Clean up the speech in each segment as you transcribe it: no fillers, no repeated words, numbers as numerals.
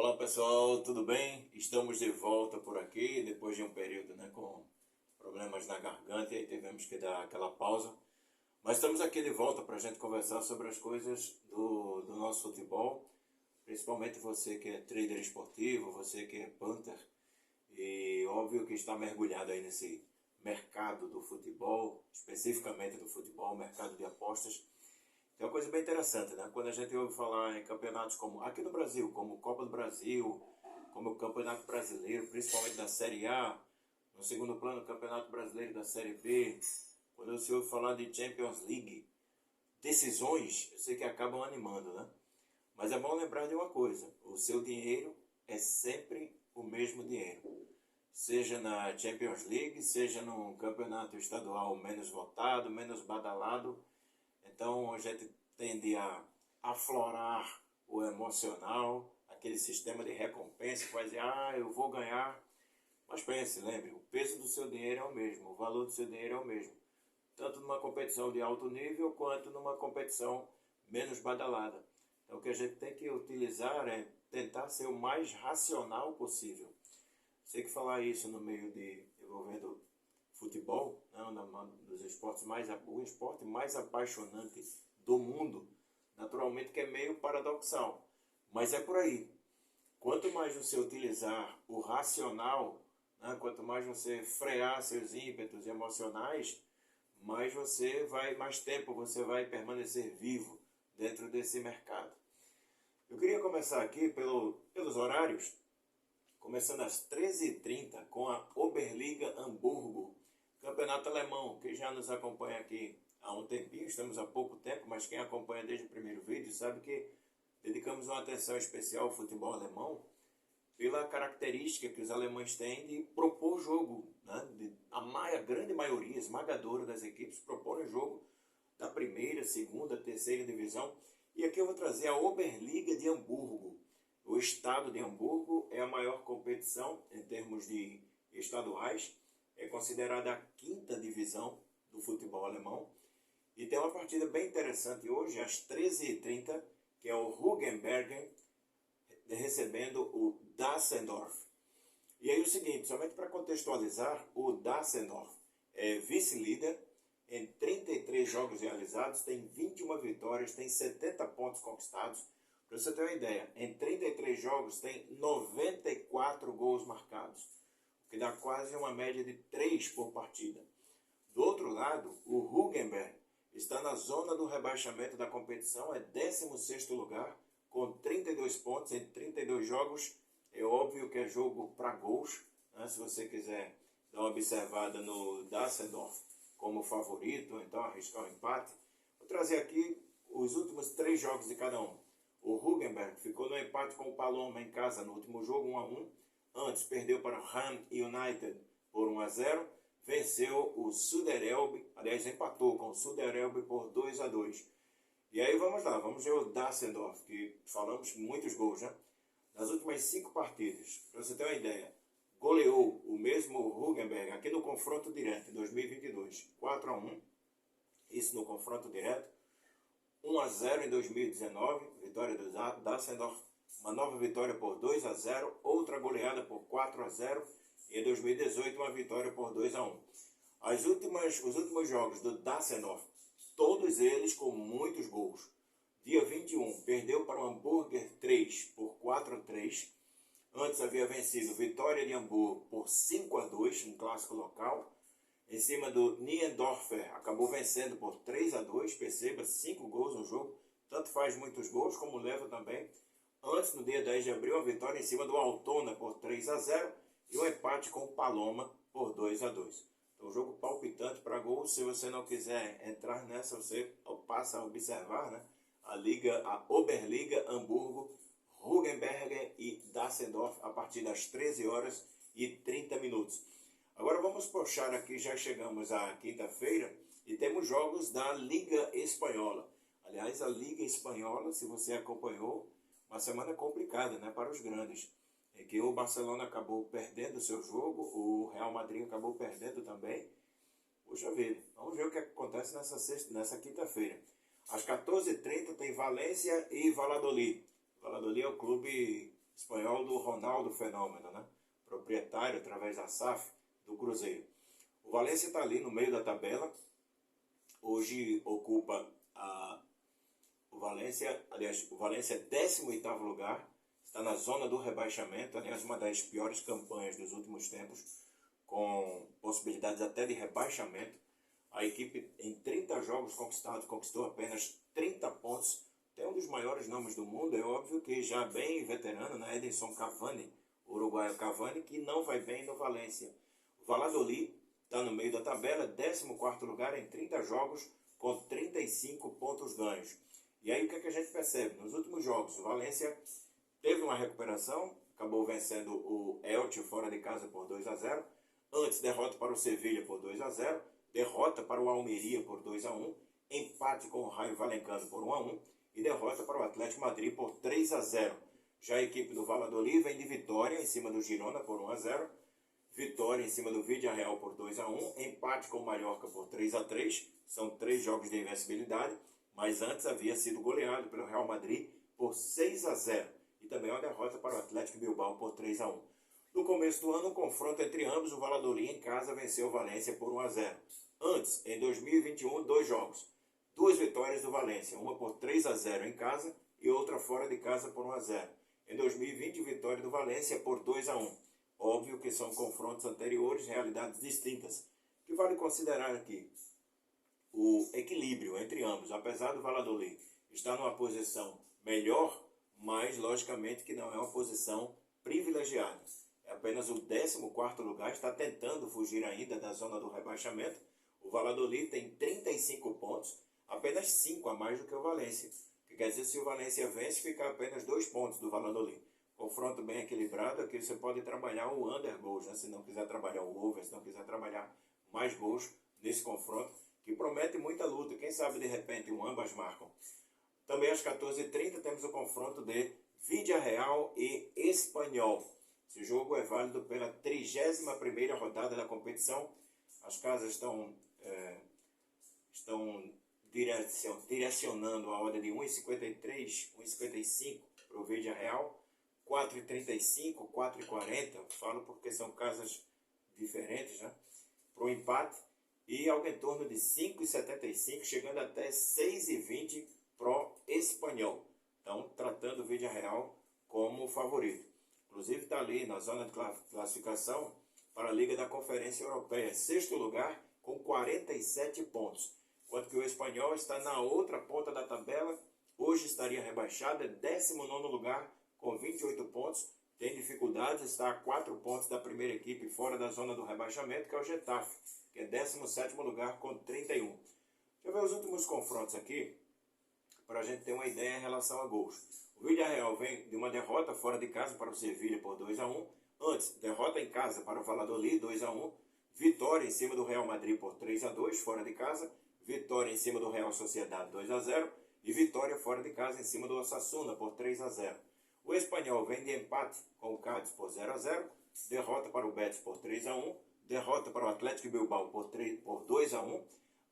Olá pessoal, tudo bem? Estamos de volta por aqui depois de um período, com problemas na garganta e aí tivemos que dar aquela pausa. Mas estamos aqui de volta para a gente conversar sobre as coisas do nosso futebol, principalmente você que é trader esportivo, você que é punter e óbvio que está mergulhado aí nesse mercado do futebol, especificamente do futebol, mercado de apostas. Tem uma coisa bem interessante, né? Quando a gente ouve falar em campeonatos como aqui no Brasil, como Copa do Brasil, como o Campeonato Brasileiro, principalmente da Série A, no segundo plano, o Campeonato Brasileiro da Série B, quando se ouve falar de Champions League, decisões, eu sei que acabam animando, né? Mas é bom lembrar de uma coisa, o seu dinheiro é sempre o mesmo dinheiro. Seja na Champions League, seja num campeonato estadual menos votado, menos badalado, então a gente tende a aflorar o emocional, aquele sistema de recompensa que vai dizer, eu vou ganhar. Mas pense, lembre, o peso do seu dinheiro é o mesmo, o valor do seu dinheiro é o mesmo. Tanto numa competição de alto nível quanto numa competição menos badalada. Então o que a gente tem que utilizar é tentar ser o mais racional possível. Sei que falar isso no meio de envolvendo futebol, né, um dos esportes o esporte mais apaixonante do mundo, naturalmente que é meio paradoxal, mas é por aí. Quanto mais você utilizar o racional, né, quanto mais você frear seus ímpetos emocionais, mais tempo você vai permanecer vivo dentro desse mercado. Eu queria começar aqui pelos horários, começando às 13h30 com a Oberliga Hamburgo, campeonato alemão, que já nos acompanha aqui há um tempinho, estamos há pouco tempo, mas quem acompanha desde o primeiro vídeo sabe que dedicamos uma atenção especial ao futebol alemão pela característica que os alemães têm de propor jogo. Né? A grande maioria, esmagadora das equipes, propõem jogo da primeira, segunda, terceira divisão. E aqui eu vou trazer a Oberliga de Hamburgo. O estado de Hamburgo é a maior competição em termos de estaduais, é considerada a quinta divisão do futebol alemão. E tem uma partida bem interessante hoje, às 13h30, que é o Hugenbergen recebendo o Dassendorf. E aí o seguinte, somente para contextualizar, o Dassendorf é vice-líder em 33 jogos realizados, tem 21 vitórias, tem 70 pontos conquistados. Para você ter uma ideia, em 33 jogos tem 94 gols marcados, o que dá quase uma média de 3 por partida. Do outro lado, o Hugenberg está na zona do rebaixamento da competição, é 16º lugar, com 32 pontos em 32 jogos. É óbvio que é jogo para gols, né? Se você quiser dar uma observada no Dassendorf como favorito, ou então arriscar um empate, vou trazer aqui os últimos 3 jogos de cada um. O Hugenberg ficou no empate com o Paloma em casa no último jogo, 1-1. Antes perdeu para o Ham United por 1-0. Venceu o Suderelb, aliás empatou com o Suderelb por 2-2. E aí vamos lá, vamos ver o Dassendorf, que falamos muitos gols, né? Nas últimas 5 partidas, para você ter uma ideia, goleou o mesmo Hugenberg aqui no confronto direto, em 2022, 4-1, isso no confronto direto, 1-0 em 2019, vitória do Dassendorf, uma nova vitória por 2-0, outra goleada por 4-0, e em 2018 uma vitória por 2-1. Os últimos jogos do Dassendorf, todos eles com muitos gols. Dia 21, perdeu para o Hamburger 3 por 4-3. Antes havia vencido Vitória de Hamburgo por 5-2, um clássico local. Em cima do Niendorfer, acabou vencendo por 3-2. Perceba, 5 gols no jogo. Tanto faz muitos gols, como leva também. Antes, no dia 10 de abril, a vitória em cima do Altona por 3-0. E o empate com o Paloma por 2-2. Então, jogo palpitante para gols. Se você não quiser entrar nessa, você passa a observar, né? A Oberliga Hamburgo, Hugenberger e Dassendorf a partir das 13h30. Agora vamos puxar aqui, já chegamos à quinta-feira e temos jogos da Liga Espanhola. Aliás, a Liga Espanhola, se você acompanhou, uma semana complicada, né, para os grandes. É que o Barcelona acabou perdendo o seu jogo, o Real Madrid acabou perdendo também. Puxa vida, vamos ver o que acontece nessa quinta-feira. Às 14h30 tem Valência e Valladolid. Valladolid é o clube espanhol do Ronaldo Fenômeno, né? Proprietário, através da SAF, do Cruzeiro. O Valência está ali no meio da tabela. Hoje ocupa o Valência, aliás, o Valência é 18º lugar, está na zona do rebaixamento, aliás, uma das piores campanhas dos últimos tempos, com possibilidades até de rebaixamento. A equipe, em 30 jogos conquistados, conquistou apenas 30 pontos. Tem um dos maiores nomes do mundo, é óbvio que já bem veterano, né? Edinson Cavani, o uruguaio Cavani, que não vai bem no Valência. O Valladolid está no meio da tabela, 14º lugar em 30 jogos, com 35 pontos ganhos. E aí o que a gente percebe? Nos últimos jogos, o Valência teve uma recuperação, acabou vencendo o Elche fora de casa por 2-0. Antes, derrota para o Sevilha por 2-0. Derrota para o Almeria por 2-1. Empate com o Raio Vallecano por 1-1. E derrota para o Atlético Madrid por 3-0. Já a equipe do Valladolid vem de vitória em cima do Girona por 1-0. Vitória em cima do Villarreal por 2-1. Empate com o Mallorca por 3-3. São 3 jogos de invencibilidade. Mas antes havia sido goleado pelo Real Madrid por 6-0. E também uma derrota para o Atlético Bilbao por 3-1. No começo do ano, um confronto entre ambos, o Valladolid em casa venceu o Valência por 1-0. Antes, em 2021, 2 jogos. 2 vitórias do Valência, uma por 3-0 em casa e outra fora de casa por 1-0. Em 2020, vitória do Valência por 2-1. Óbvio que são confrontos anteriores, realidades distintas. O que vale considerar aqui? O equilíbrio entre ambos, apesar do Valladolid estar numa posição melhor, mas logicamente que não é uma posição privilegiada. É apenas o 14º lugar, está tentando fugir ainda da zona do rebaixamento. O Valladolid tem 35 pontos, apenas 5 a mais do que o Valência. Que quer dizer, se o Valência vence, fica apenas 2 pontos do Valladolid. Confronto bem equilibrado, aqui você pode trabalhar o under goals, né? Se não quiser trabalhar o over, se não quiser trabalhar mais gols nesse confronto, que promete muita luta. Quem sabe, de repente, ambas marcam. Também às 14h30 temos o confronto de Villarreal e Espanyol. Esse jogo é válido pela 31ª rodada da competição. As casas estão direcionando a ordem de 1,53, 1,55 para o Villarreal, 4,35, 4,40. Falo porque são casas diferentes, né? Para o empate. E algo em torno de 5,75, chegando até 6,20 pro Espanyol. Então, tratando o Villarreal como favorito. Inclusive está ali na zona de classificação para a Liga da Conferência Europeia. 6º lugar com 47 pontos. Enquanto que o Espanyol está na outra ponta da tabela. Hoje estaria rebaixado, é 19º lugar com 28 pontos. Tem dificuldades, está a 4 pontos da primeira equipe fora da zona do rebaixamento, que é o Getafe, que é 17º lugar com 31. Deixa eu ver os últimos confrontos aqui, para a gente ter uma ideia em relação a gols. O Villarreal vem de uma derrota fora de casa para o Sevilha por 2-1. Antes, derrota em casa para o Valladolid, 2-1. Vitória em cima do Real Madrid por 3-2, fora de casa. Vitória em cima do Real Sociedad, 2-0. E vitória fora de casa em cima do Osasuna por 3-0. O Espanyol vem de empate com o Cádiz por 0-0. Derrota para o Betis por 3-1. Derrota para o Atlético Bilbao por 2-1.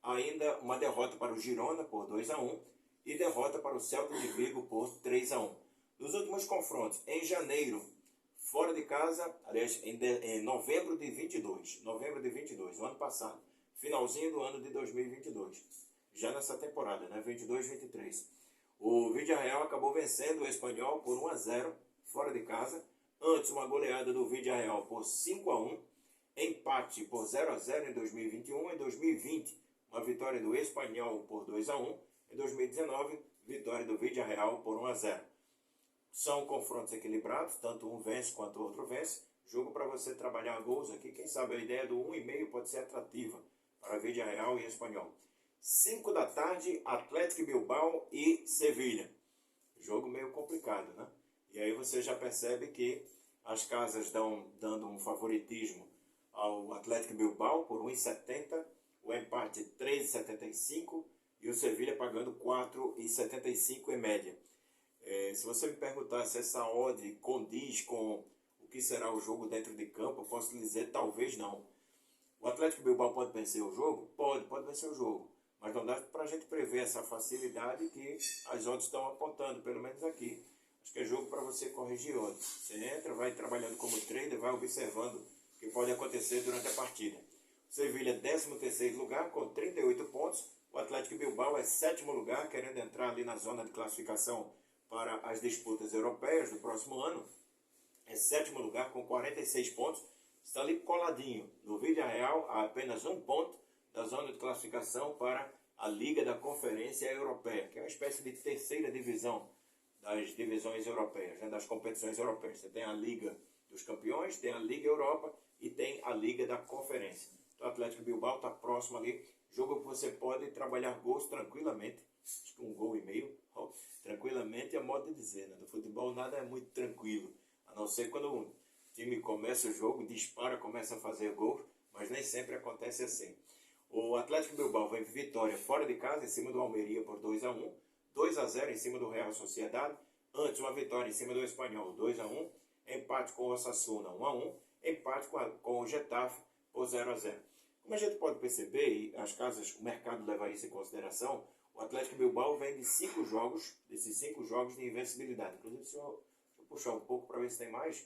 Ainda uma derrota para o Girona por 2-1. E derrota para o Celta de Vigo por 3-1. Nos últimos confrontos, em janeiro, fora de casa, aliás, em novembro de 22, no ano passado, finalzinho do ano de 2022, já nessa temporada, né, 22-23, o Villarreal acabou vencendo o Espanyol por 1-0, fora de casa. Antes, uma goleada do Villarreal por 5-1, empate por 0-0 em 2021, em 2020, uma vitória do Espanyol por 2-1, em 2019, vitória do Villarreal por 1-0. São confrontos equilibrados, tanto um vence quanto o outro vence. Jogo para você trabalhar gols aqui. Quem sabe a ideia do 1,5 pode ser atrativa para Villarreal e Espanyol. 5 da tarde, Atlético Bilbao e Sevilha. Jogo meio complicado, né? E aí você já percebe que as casas dando um favoritismo ao Atlético Bilbao por 1,70, o empate 3,75 e o Sevilha pagando 4,75 em média. Se você me perguntar se essa odd condiz com o que será o jogo dentro de campo, eu posso lhe dizer talvez não. O Atlético Bilbao pode vencer o jogo? Pode vencer o jogo. Mas não dá para a gente prever essa facilidade que as odds estão apontando, pelo menos aqui. Acho que é jogo para você corrigir odds. Você entra, vai trabalhando como trader, vai observando o que pode acontecer durante a partida. Sevilha, 13º lugar, com 38 pontos. O Atlético Bilbao é 7º lugar, querendo entrar ali na zona de classificação para as disputas europeias do próximo ano. É 7º lugar, com 46 pontos. Está ali coladinho no Villarreal, a apenas 1 ponto da zona de classificação para a Liga da Conferência Europeia, que é uma espécie de terceira divisão das divisões europeias, né, das competições europeias. Você tem a Liga dos Campeões, tem a Liga Europa e tem a Liga da Conferência. Então, o Atlético Bilbao está próximo ali, jogo que você pode trabalhar gols tranquilamente, acho que 1,5 gols, tranquilamente é modo de dizer, né? No futebol nada é muito tranquilo, a não ser quando o time começa o jogo, dispara, começa a fazer gol, mas nem sempre acontece assim. O Atlético Bilbao vem vitória fora de casa, em cima do Almeria por 2-1, 2-0 em cima do Real Sociedad, antes uma vitória em cima do Espanhol, 2-1, empate com o Osasuna, 1-1, empate com o Getafe por 0-0. Como a gente pode perceber, e as casas, o mercado leva isso em consideração, o Atlético Bilbao vem de 5 jogos, desses 5 jogos de invencibilidade. Inclusive, deixa eu puxar um pouco para ver se tem mais.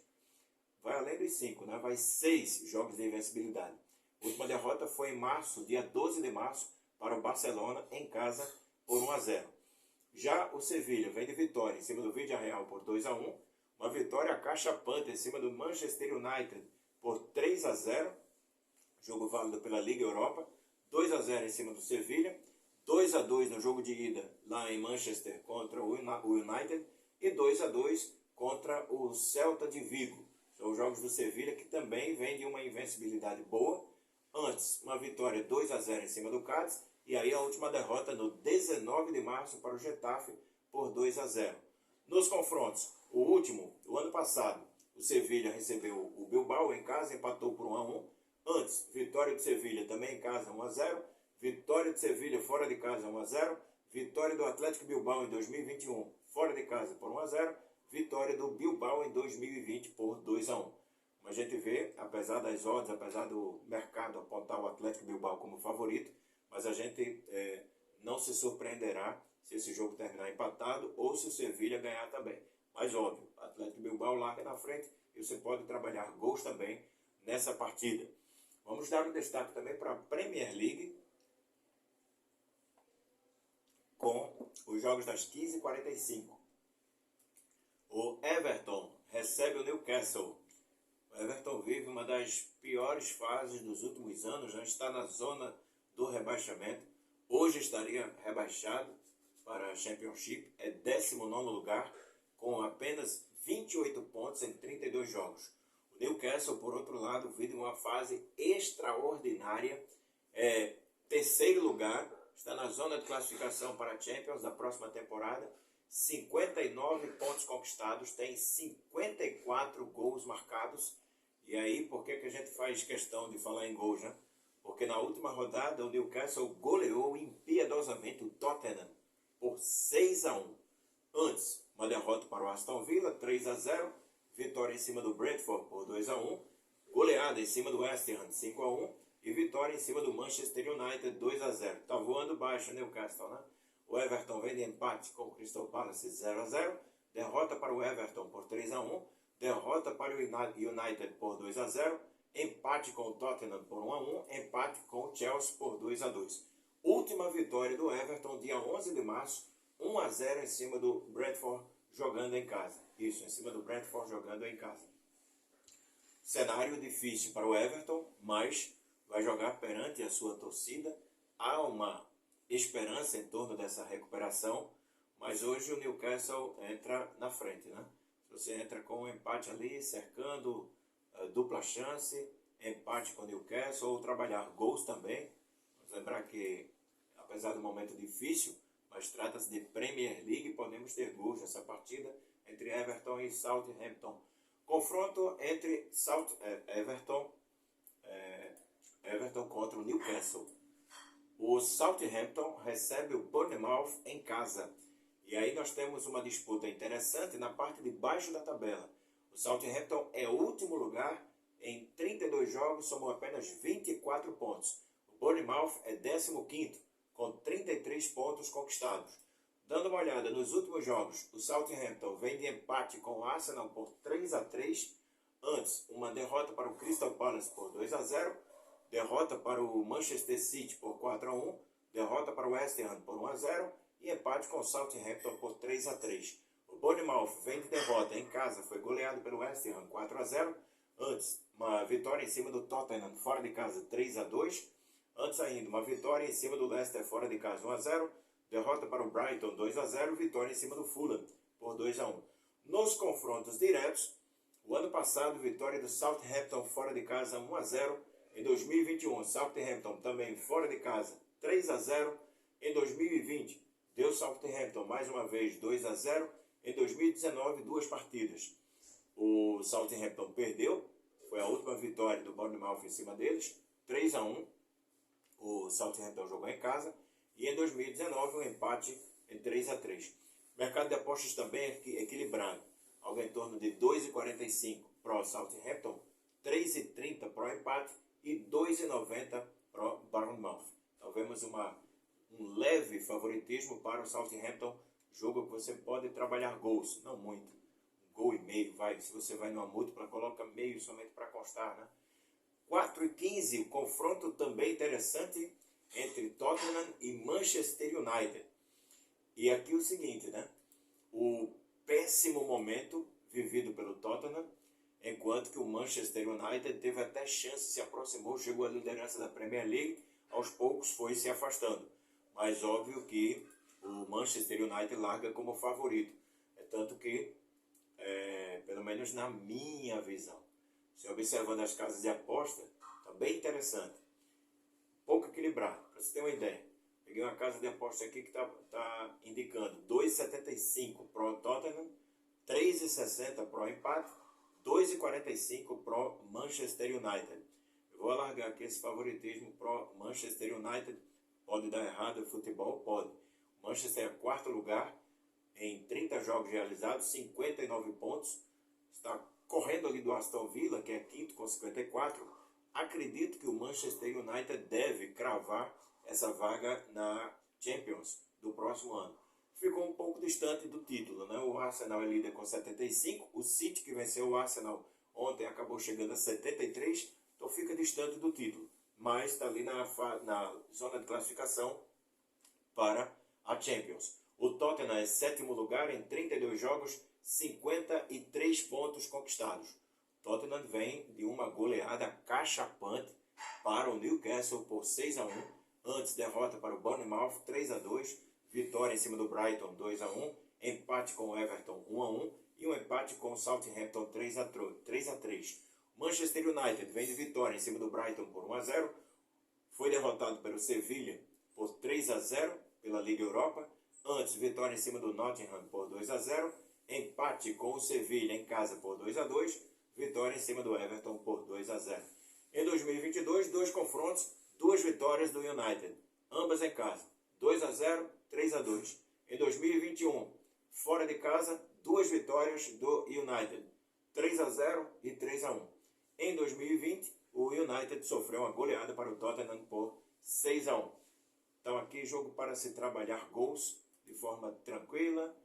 Vai além dos 5, né? Vai 6 jogos de invencibilidade. A última derrota foi em março, dia 12 de março, para o Barcelona, em casa, por 1-0. Já o Sevilha vem de vitória em cima do Villarreal por 2-1, uma vitória acachapante em cima do Manchester United por 3-0, jogo válido pela Liga Europa, 2-0 em cima do Sevilha, 2-2 no jogo de ida lá em Manchester contra o United e 2-2 contra o Celta de Vigo. São os jogos do Sevilha que também vem de uma invencibilidade boa. Antes, uma vitória 2-0 em cima do Cádiz e aí a última derrota no 19 de março para o Getafe por 2-0. Nos confrontos, o último, o ano passado, o Sevilha recebeu o Bilbao em casa, empatou por 1-1. Antes, vitória do Sevilha também em casa 1-0. Vitória do Sevilha fora de casa 1-0. Vitória do Atlético Bilbao em 2021 fora de casa por 1-0. Vitória do Bilbao em 2020 por 2-1. Como a gente vê, apesar das odds, apesar do mercado apontar o Atlético Bilbao como favorito, mas a gente não se surpreenderá se esse jogo terminar empatado ou se o Sevilha ganhar também. Mas óbvio, o Atlético Bilbao larga na frente e você pode trabalhar gols também nessa partida. Vamos dar um destaque também para a Premier League com os jogos das 15h45. O Everton recebe o Newcastle. O Everton vive uma das piores fases dos últimos anos, já está na zona do rebaixamento. Hoje estaria rebaixado para a Championship, é 19º lugar, com apenas 28 pontos em 32 jogos. O Newcastle, por outro lado, vive uma fase extraordinária, é 3º lugar, está na zona de classificação para a Champions da próxima temporada, 59 pontos conquistados, tem 54 gols marcados. E aí, por que a gente faz questão de falar em gols, né? Porque na última rodada o Newcastle goleou impiedosamente o Tottenham por 6-1. Antes, uma derrota para o Aston Villa, 3-0. Vitória em cima do Brentford por 2-1. Goleada em cima do West Ham, 5-1. E vitória em cima do Manchester United, 2-0. Está voando baixo o Newcastle, né? O Everton vem de empate com o Crystal Palace 0-0. Derrota para o Everton por 3-1. Derrota para o United por 2-0. Empate com o Tottenham por 1-1. Empate com o Chelsea por 2-2. Última vitória do Everton, dia 11 de março. 1-0 em cima do Brentford jogando em casa. Isso, em cima do Brentford jogando em casa. Cenário difícil para o Everton, mas vai jogar perante a sua torcida. Há uma esperança em torno dessa recuperação, mas hoje o Newcastle entra na frente, né? Você entra com um empate ali, cercando dupla chance, empate com o Newcastle, ou trabalhar gols também. Vamos lembrar que, apesar do momento difícil, mas trata-se de Premier League, podemos ter gols nessa partida entre Everton e Southampton. Confronto entre Everton contra o Newcastle. O Southampton recebe o Bournemouth em casa. E aí nós temos uma disputa interessante na parte de baixo da tabela. O Southampton é o último lugar, em 32 jogos somou apenas 24 pontos. O Bournemouth é 15º, com 33 pontos conquistados. Dando uma olhada nos últimos jogos, o Southampton vem de empate com o Arsenal por 3-3. Antes, uma derrota para o Crystal Palace por 2-0. Derrota para o Manchester City por 4-1. Derrota para o West Ham por 1-0. E empate com o Southampton por 3-3. O Bournemouth vem de derrota em casa, foi goleado pelo West Ham 4-0. Antes, uma vitória em cima do Tottenham fora de casa 3-2. Antes ainda, uma vitória em cima do Leicester fora de casa 1-0. Derrota para o Brighton 2-0. Vitória em cima do Fulham por 2-1. Nos confrontos diretos, o ano passado, vitória do Southampton fora de casa 1-0. Em 2021, Southampton também fora de casa 3-0. Em 2020, deu Southampton mais uma vez 2-0. Em 2019, 2 partidas. O Southampton perdeu, foi a última vitória do Bournemouth em cima deles, 3-1. O Southampton jogou em casa. E em 2019, um empate em 3-3. O mercado de apostas também é equilibrado, algo em torno de 2,45 para o Southampton, 3,30 para o empate e 2,90 para o Bournemouth. Então vemos um leve favoritismo para o Southampton, jogo que você pode trabalhar gols, não muito, um gol e meio, se você vai numa múltipla, coloca meio somente para constar, né? 4,15, o confronto também interessante entre Tottenham e Manchester United. E aqui o seguinte, né? O péssimo momento vivido pelo Tottenham, enquanto que o Manchester United teve até chance, se aproximou, chegou à liderança da Premier League, aos poucos foi se afastando. Mas óbvio que o Manchester United larga como favorito. É tanto que, pelo menos na minha visão, se observando as casas de aposta, está bem interessante. Pouco equilibrado, para você ter uma ideia. Peguei uma casa de aposta aqui que está indicando 2,75 para o Tottenham, 3,60 para o empate, 2,45 para o Manchester United. Eu vou alargar aqui esse favoritismo para o Manchester United. Pode dar errado o futebol? Pode. O Manchester é quarto lugar em 30 jogos realizados, 59 pontos. Está correndo ali do Aston Villa, que é quinto com 54. Acredito que o Manchester United deve cravar essa vaga na Champions do próximo ano. Ficou um pouco distante do título, né? O Arsenal é líder com 75, o City, que venceu o Arsenal ontem, acabou chegando a 73, então fica distante do título, mas está ali na zona de classificação para a Champions. O Tottenham é sétimo lugar em 32 jogos, 53 pontos conquistados. Tottenham vem de uma goleada cachapante para o Newcastle por 6-1. Antes, derrota para o Bournemouth 3-2. Vitória em cima do Brighton 2-1. Empate com o Everton 1-1. E um empate com o Southampton 3-3. Manchester United vem de vitória em cima do Brighton por 1-0. Foi derrotado pelo Sevilla por 3-0 pela Liga Europa. Antes, vitória em cima do Nottingham por 2-0. Empate com o Sevilla em casa por 2-2. Vitória em cima do Everton por 2-0. Em 2022, 2 confrontos, 2 vitórias do United, ambas em casa, 2-0, 3-2. Em 2021, fora de casa, 2 vitórias do United, 3-0 e 3-1. Em 2020, o United sofreu uma goleada para o Tottenham por 6-1. Então aqui, jogo para se trabalhar gols de forma tranquila.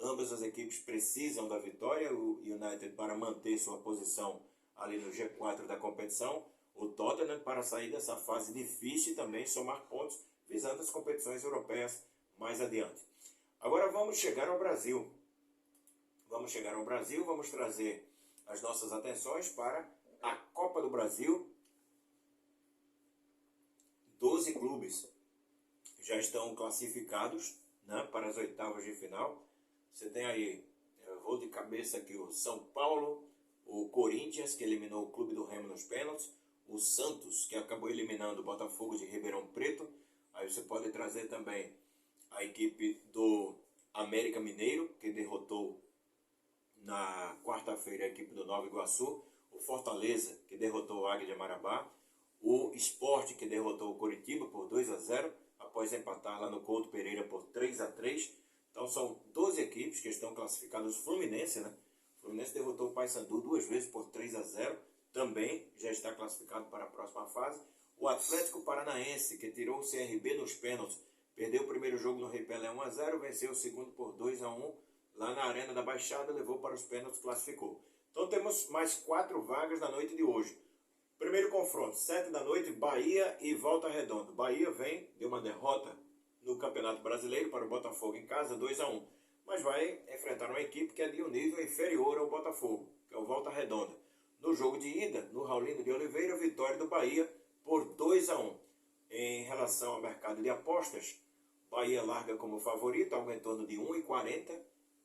Ambas as equipes precisam da vitória, o United para manter sua posição ali no G4 da competição, o Tottenham para sair dessa fase difícil e também somar pontos visando as competições europeias mais adiante. Agora vamos chegar ao Brasil. Vamos trazer as nossas atenções para a Copa do Brasil. 12 clubes já estão classificados, né, para as oitavas de final. Você tem aí, eu vou de cabeça aqui, o São Paulo, o Corinthians, que eliminou o Clube do Remo nos pênaltis, o Santos, que acabou eliminando o Botafogo de Ribeirão Preto. Aí você pode trazer também a equipe do América Mineiro, que derrotou na quarta-feira a equipe do Nova Iguaçu, o Fortaleza, que derrotou o Águia de Marabá, o Sport, que derrotou o Coritiba por 2-0, após empatar lá no Couto Pereira por 3-3. Então são 12 equipes que estão classificadas. O Fluminense, né? O Fluminense derrotou o Paysandu 2 vezes por 3-0. Também já está classificado para a próxima fase. O Atlético Paranaense, que tirou o CRB nos pênaltis, Perdeu o primeiro jogo no Rei Pelé 1-0, venceu o segundo por 2-1 lá na Arena da Baixada, levou para os pênaltis, classificou. Então temos mais 4 vagas na noite de hoje. Primeiro confronto, 7 da noite, Bahia e Volta Redonda. Bahia deu uma derrota no Campeonato Brasileiro para o Botafogo em casa, 2-1. Mas vai enfrentar uma equipe que é de um nível inferior ao Botafogo, que é o Volta Redonda. No jogo de ida, no Raulino de Oliveira, vitória do Bahia por 2-1. Em relação ao mercado de apostas, Bahia larga como favorito, algo em torno de 1,40,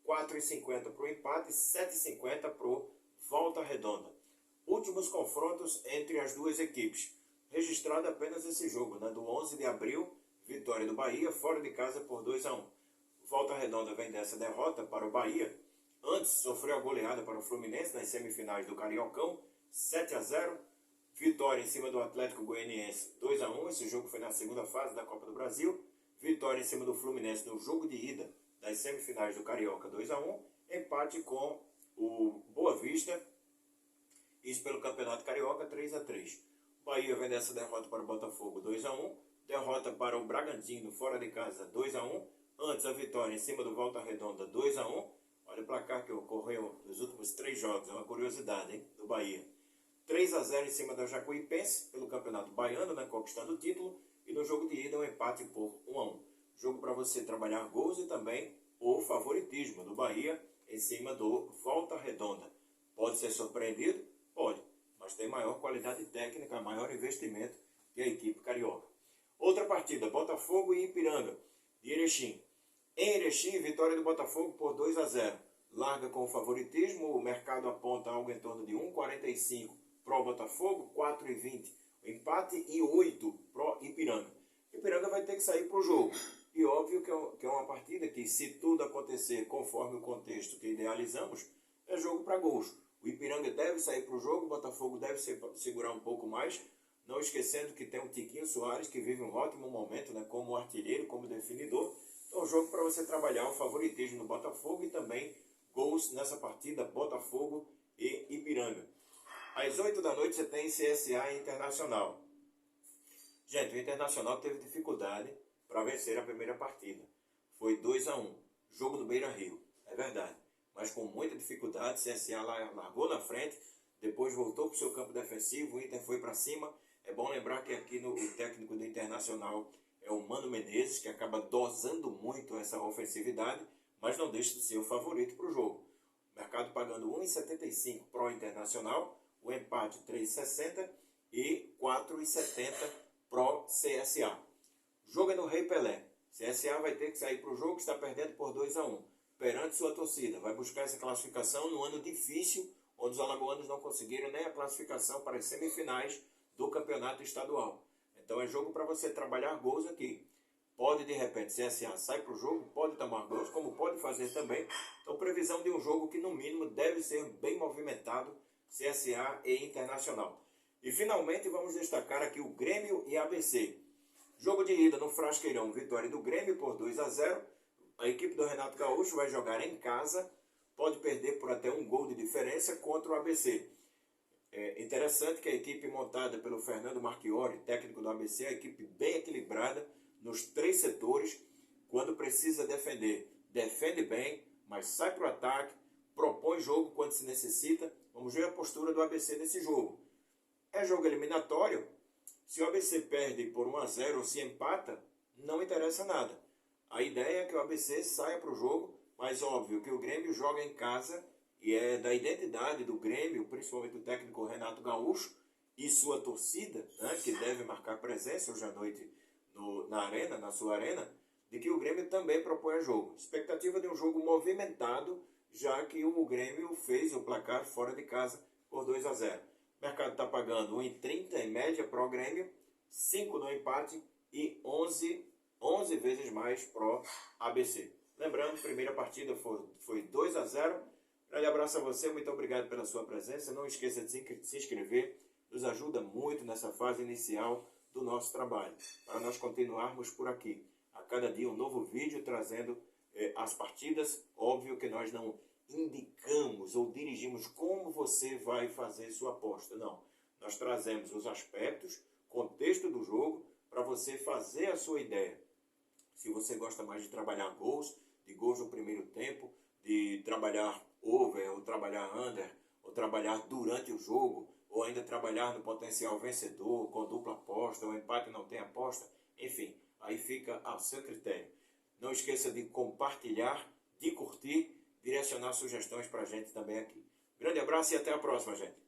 4,50 para o empate, 7,50 para o Volta Redonda. Últimos confrontos entre as duas equipes. Registrado apenas esse jogo, do 11 de abril, vitória do Bahia, fora de casa por 2-1. Volta Redonda vem dessa derrota para o Bahia. Antes sofreu a goleada para o Fluminense nas semifinais do Cariocão, 7-0. Vitória em cima do Atlético Goianiense, 2-1. Esse jogo foi na segunda fase da Copa do Brasil. Vitória em cima do Fluminense no jogo de ida das semifinais do Carioca, 2-1. Empate com o Boa Vista, isso pelo Campeonato Carioca, 3-3. Bahia vem dessa derrota para o Botafogo, 2-1. Derrota para o Bragantino, fora de casa, 2-1. Antes a vitória em cima do Volta Redonda, 2-1. Olha o placar que ocorreu nos últimos 3 jogos, é uma curiosidade, hein, do Bahia. 3-0 em cima da Jacuipense, pelo Campeonato Baiano, conquistando o título. E no jogo de ida, um empate por 1-1. Jogo para você trabalhar gols e também o favoritismo do Bahia em cima do Volta Redonda. Pode ser surpreendido? Pode, mas tem maior qualidade técnica, maior investimento que a equipe carioca. Outra partida, Botafogo e Ipiranga, de Erechim. Em Erechim, vitória do Botafogo por 2-0. Larga com o favoritismo, o mercado aponta algo em torno de 1,45 pro Botafogo, 4,20 o empate e 8 pro Ipiranga. Ipiranga vai ter que sair pro jogo. E óbvio que é uma partida que, se tudo acontecer conforme o contexto que idealizamos, é jogo para gols. O Ipiranga deve sair para o jogo, o Botafogo deve segurar um pouco mais, não esquecendo que tem o Tiquinho Soares, que vive um ótimo momento, como artilheiro, como definidor. Então, um jogo para você trabalhar o favoritismo no Botafogo e também gols nessa partida, Botafogo e Ipiranga. Às 8 da noite você tem CSA e Internacional. Gente, o Internacional teve dificuldade para vencer a primeira partida. Foi 2-1, jogo do Beira-Rio, é verdade. Mas com muita dificuldade, CSA largou na frente, depois voltou para o seu campo defensivo, o Inter foi para cima. É bom lembrar que aqui o técnico do Internacional é o Mano Menezes, que acaba dosando muito essa ofensividade, mas não deixa de ser o favorito para o jogo. O mercado pagando 1,75 pro Internacional, o empate 3,60 e 4,70 pro CSA. O jogo é no Rei Pelé. CSA vai ter que sair para o jogo, está perdendo por 2-1. Perante sua torcida, vai buscar essa classificação no ano difícil, onde os alagoanos não conseguiram nem a classificação para as semifinais do campeonato estadual. Então é jogo para você trabalhar gols aqui. Pode, de repente, CSA sai para o jogo, pode tomar gols, como pode fazer também. Então, previsão de um jogo que, no mínimo, deve ser bem movimentado, CSA e Internacional. E, finalmente, vamos destacar aqui o Grêmio e ABC. Jogo de ida no Frasqueirão, vitória do Grêmio por 2-0. A equipe do Renato Gaúcho vai jogar em casa, pode perder por até um gol de diferença contra o ABC. É interessante que a equipe montada pelo Fernando Marchiori, técnico do ABC, é uma equipe bem equilibrada nos 3 setores. Quando precisa defender, defende bem, mas sai para o ataque, propõe jogo quando se necessita. Vamos ver a postura do ABC nesse jogo. É jogo eliminatório. Se o ABC perde por 1-0 ou se empata, não interessa nada. A ideia é que o ABC saia para o jogo, mas óbvio que o Grêmio joga em casa e é da identidade do Grêmio, principalmente do técnico Renato Gaúcho e sua torcida, que deve marcar presença hoje à noite na sua arena, de que o Grêmio também propõe jogo. Expectativa de um jogo movimentado, já que o Grêmio fez o placar fora de casa por 2-0. O mercado está pagando 1,30 em média para o Grêmio, 5 no empate e 11 vezes mais pro ABC. Lembrando, primeira partida foi 2-0. Grande abraço a você, muito obrigado pela sua presença. Não esqueça de se inscrever, nos ajuda muito nessa fase inicial do nosso trabalho, para nós continuarmos por aqui. A cada dia um novo vídeo trazendo as partidas. Óbvio que nós não indicamos ou dirigimos como você vai fazer sua aposta, não. Nós trazemos os aspectos, contexto do jogo, para você fazer a sua ideia. Se você gosta mais de trabalhar gols, de gols no primeiro tempo, de trabalhar over, ou trabalhar under, ou trabalhar durante o jogo, ou ainda trabalhar no potencial vencedor, com dupla aposta, ou empate não tem aposta, enfim, aí fica a seu critério. Não esqueça de compartilhar, de curtir, direcionar sugestões para a gente também aqui. Grande abraço e até a próxima, gente.